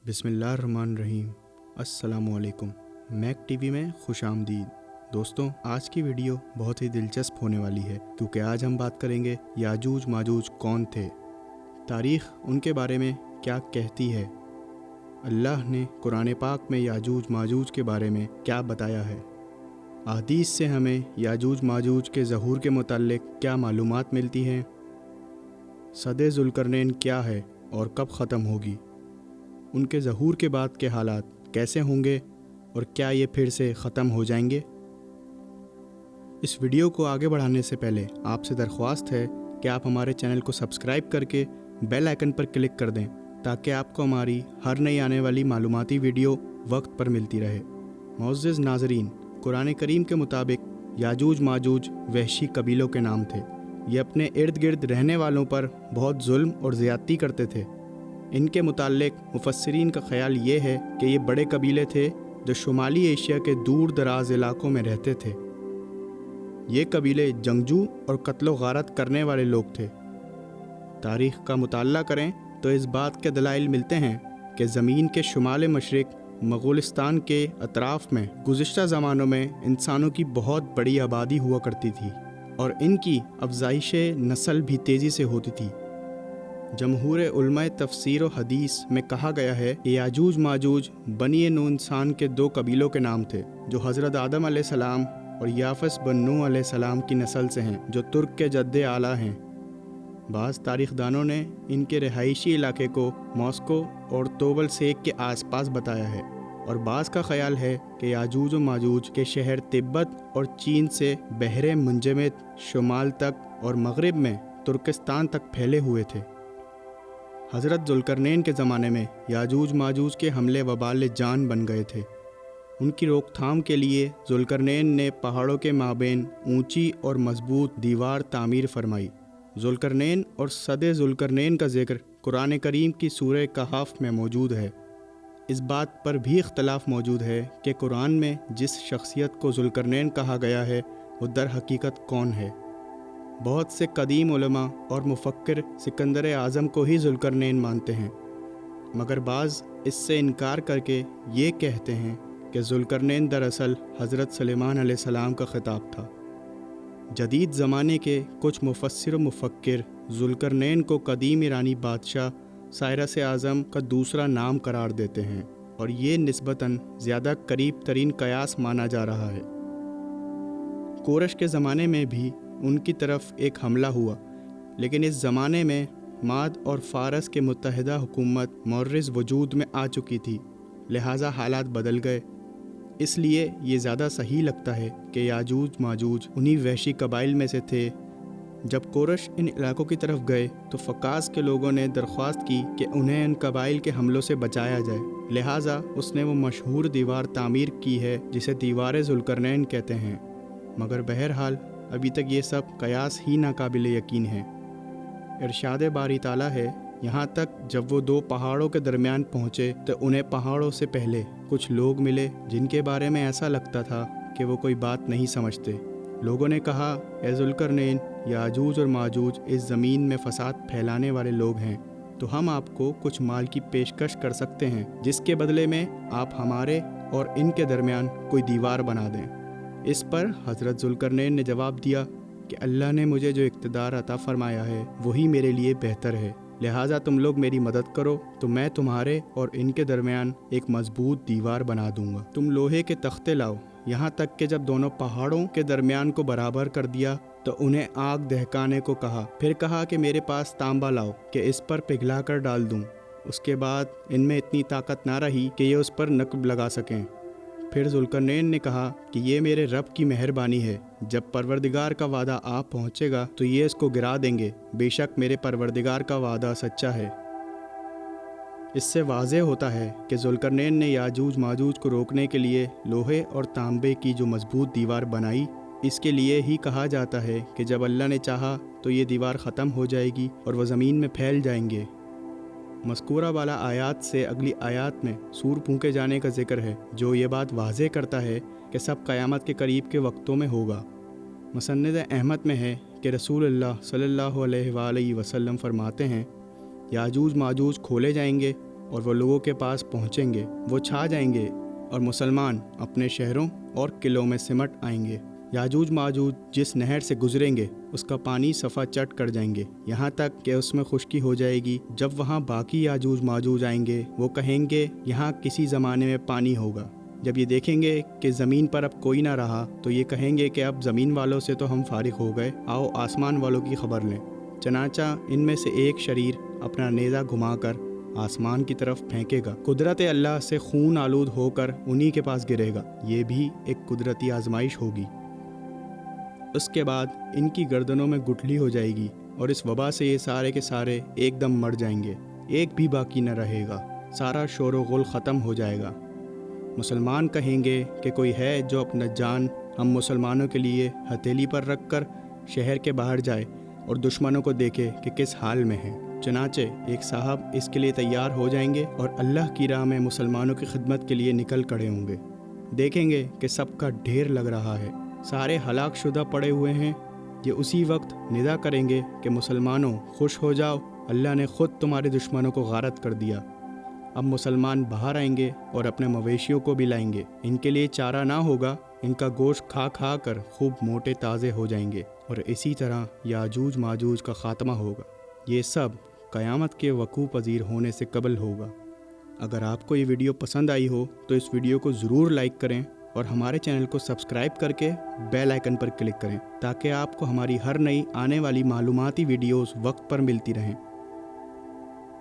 बिस्मिल्लाहिर्रहमानिर्रहीम। अस्सलामुअलैकुम। Mac TV में खुश आमदीद। दोस्तों, आज की वीडियो बहुत ही दिलचस्प होने वाली है क्योंकि आज हम बात करेंगे याजूज माजूज कौन थे, तारीख़ उनके बारे में क्या कहती है, अल्लाह ने कुरान पाक में याजूज माजूज के बारे में क्या बताया है, अहदीस से हमें याजूज माजूज के ज़हूर के मुताल्लिक़ क्या मालूमात मिलती हैं, सदे ज़ुल्करनैन क्या है और कब ख़त्म होगी, उनके ज़हूर के बाद के हालात कैसे होंगे और क्या ये फिर से ख़त्म हो जाएंगे। इस वीडियो को आगे बढ़ाने से पहले आपसे दरख्वास्त है कि आप हमारे चैनल को सब्सक्राइब करके बेल आइकन पर क्लिक कर दें ताकि आपको हमारी हर नई आने वाली मालूमाती वीडियो वक्त पर मिलती रहे। मुअज़्ज़िज़ नाज़रीन, कुरान करीम के मुताबिक याजूज माजूज वहशी कबीलों के नाम थे। ये अपने इर्द गिर्द रहने वालों पर बहुत जुल्म और ज़्यादती करते थे। इनके मुताल्लिक़ मुफस्सिरीन का ख़याल ये है कि ये बड़े कबीले थे जो शुमाली एशिया के दूर दराज इलाकों में रहते थे। ये कबीले जंगजू और कत्लो गारत करने वाले लोग थे। तारीख़ का मुताला करें तो इस बात के दलाइल मिलते हैं कि ज़मीन के शुमाल मशरिक़ मंगोलिस्तान के अतराफ़ में गुज़िश्ता ज़मानों में इंसानों की बहुत बड़ी आबादी हुआ करती थी और इनकी अफज़ाइश नस्ल भी तेज़ी से होती थी। जमहूर उलमा तफसीर व हदीस में कहा गया है कि याजूज माजूज बनी नू इंसान के दो कबीलों के नाम थे जो हज़रत आदम अलैहिस्सलाम और याफस बन नूह अलैहिस्सलाम की नस्ल से हैं, जो तुर्क के जद्दे आला हैं। बाज़ तारीख़दानों ने इनके रिहायशी इलाके को मॉस्को और तोबल सेक के आसपास बताया है और बाज़ का ख़याल है कि याजूज व माजूज के शहर तिब्बत और चीन से बहरे मुंजमद शुमाल तक और मगरिब में तुर्किस्तान तक फैले हुए थे। हज़रत ज़ुल्करनैन के ज़माने में याजूज माजूज के हमले वबाल जान बन गए थे। उनकी रोकथाम के लिए ज़ुल्करनैन ने पहाड़ों के माबेन ऊंची और मजबूत दीवार तामीर फरमाई। ज़ुल्करनैन और सदे ज़ुल्करनैन का ज़िक्र कुरान करीम की सूरह कहफ में मौजूद है। इस बात पर भी इख्तलाफ मौजूद है कि कुरान में जिस शख्सियत को ज़ुल्करनैन कहा गया है वो दर हकीकत कौन है। बहुत से कदीम उलमा और मुफक्किर सिकंदर आज़म को ही ज़ुल्करनैन मानते हैं, मगर बाज़ इससे इनकार करके ये कहते हैं कि ज़ुल्करनैन दरअसल हज़रत सुलेमान अलैहिस्सलाम का ख़िताब था। जदीद ज़माने के कुछ मुफस्सिर व मुफक्किर ज़ुल्करनैन को कदीम ईरानी बादशाह साइरस आज़म का दूसरा नाम करार देते हैं और ये निस्बतन ज़्यादा करीब तरीन कयास माना जा रहा है। कोरश के ज़माने में भी उनकी तरफ एक हमला हुआ, लेकिन इस ज़माने में माद और फ़ारस के मुत्तहिदा हुकूमत मौर्रिज़ वजूद में आ चुकी थी, लिहाजा हालात बदल गए। इसलिए ये ज़्यादा सही लगता है कि याजूज माजूज उन्हीं वहशी कबाइल में से थे। जब कोरश इन इलाकों की तरफ गए तो फ़कास के लोगों ने दरख्वास्त की कि उन्हें इन कबाइल के हमलों से बचाया जाए, लिहाजा उसने वो मशहूर दीवार तामीर की है जिसे दीवार ज़ुल्करनैन कहते हैं। मगर बहरहाल अभी तक ये सब कयास ही नाकाबिल यकीन है। इरशाद बारी ताला है, यहाँ तक जब वो दो पहाड़ों के दरमियान पहुँचे तो उन्हें पहाड़ों से पहले कुछ लोग मिले जिनके बारे में ऐसा लगता था कि वो कोई बात नहीं समझते। लोगों ने कहा, ए ज़ुल्करनैन, याजूज और माजूज इस ज़मीन में फ़साद फैलाने वाले लोग हैं, तो हम आपको कुछ माल की पेशकश कर सकते हैं जिसके बदले में आप हमारे और इनके दरमियान कोई दीवार बना दें। इस पर हज़रत ज़ुल्करनैन ने जवाब दिया कि अल्लाह ने मुझे जो इक़्तिदार अता फ़रमाया है वही मेरे लिए बेहतर है, लिहाजा तुम लोग मेरी मदद करो तो मैं तुम्हारे और इनके दरमियान एक मजबूत दीवार बना दूंगा। तुम लोहे के तख्ते लाओ। यहाँ तक कि जब दोनों पहाड़ों के दरमियान को बराबर कर दिया तो उन्हें आग दहकाने को कहा। फिर कहा कि मेरे पास तांबा लाओ कि इस पर पिघला कर डाल दूँ। उसके बाद इनमें इतनी ताकत ना रही कि ये उस पर नक़ब लगा सकें। फिर ज़ुल्करनैन ने कहा कि ये मेरे रब की मेहरबानी है, जब परवरदिगार का वादा आ पहुँचेगा तो ये इसको गिरा देंगे, बेशक मेरे परवरदिगार का वादा सच्चा है। इससे वाज़ेह होता है कि ज़ुल्करनैन ने याजूज माजूज को रोकने के लिए लोहे और तांबे की जो मजबूत दीवार बनाई, इसके लिए ही कहा जाता है कि जब अल्लाह ने चाहा तो ये दीवार ख़त्म हो जाएगी और वह ज़मीन में फैल जाएंगे। मज़कूरा वाला आयात से अगली आयात में सूर फूंके जाने का जिक्र है, जो ये बात वाज़े करता है कि सब क़यामत के करीब के वक्तों में होगा। मुसन्नद अहमद में है कि रसूलुल्लाह सल्लल्लाहु अलैहि वसल्लम फरमाते हैं, याजूज माजूज खोले जाएंगे اور وہ لوگوں کے پاس پہنچیں گے، وہ چھا جائیں گے اور مسلمان اپنے شہروں اور قلعوں میں سمٹ آئیں گے۔ یاجوج ماجوج جس نہر سے گزریں گے اس کا پانی صفا چٹ کر جائیں گے، یہاں تک کہ اس میں خشکی ہو جائے گی۔ جب وہاں باقی یاجوج ماجوج آئیں گے وہ کہیں گے یہاں کسی زمانے میں پانی ہوگا۔ جب یہ دیکھیں گے کہ زمین پر اب کوئی نہ رہا تو یہ کہیں گے کہ اب زمین والوں سے تو ہم فارغ ہو گئے، آؤ آسمان والوں کی خبر لیں۔ چنانچہ ان میں سے ایک شریر اپنا نیزہ گھما کر آسمان کی طرف پھینکے گا، قدرت اللہ سے خون آلود ہو کر انہی کے پاس گرے گا۔ یہ بھی ایک قدرتی آزمائش ہوگی۔ اس کے بعد ان کی گردنوں میں گٹھلی ہو جائے گی اور اس وبا سے یہ سارے کے سارے ایک دم مر جائیں گے، ایک بھی باقی نہ رہے گا، سارا شور و غل ختم ہو جائے گا۔ مسلمان کہیں گے کہ کوئی ہے جو اپنا جان ہم مسلمانوں کے لیے ہتھیلی پر رکھ کر شہر کے باہر جائے اور دشمنوں کو دیکھے کہ کس حال میں ہیں۔ چنانچہ ایک صاحب اس کے لیے تیار ہو جائیں گے اور اللہ کی راہ میں مسلمانوں کی خدمت کے لیے نکل کھڑے ہوں گے۔ دیکھیں گے کہ سب کا ڈھیر لگ رہا ہے، سارے ہلاک شدہ پڑے ہوئے ہیں۔ یہ اسی وقت ندا کریں گے کہ مسلمانوں خوش ہو جاؤ، اللہ نے خود تمہارے دشمنوں کو غارت کر دیا۔ اب مسلمان باہر آئیں گے اور اپنے مویشیوں کو بھی لائیں گے، ان کے لیے چارہ نہ ہوگا، ان کا گوشت کھا کھا کر خوب موٹے تازے ہو جائیں گے، اور اسی طرح یاجوج ماجوج کا خاتمہ ہوگا۔ یہ سب قیامت کے وقوع پذیر ہونے سے قبل ہوگا۔ اگر آپ کو یہ ویڈیو پسند آئی ہو تو اس ویڈیو کو ضرور لائک کریں اور ہمارے چینل کو سبسکرائب کر کے بیل آئیکن پر کلک کریں تاکہ آپ کو ہماری ہر نئی آنے والی معلوماتی ویڈیوز وقت پر ملتی رہیں۔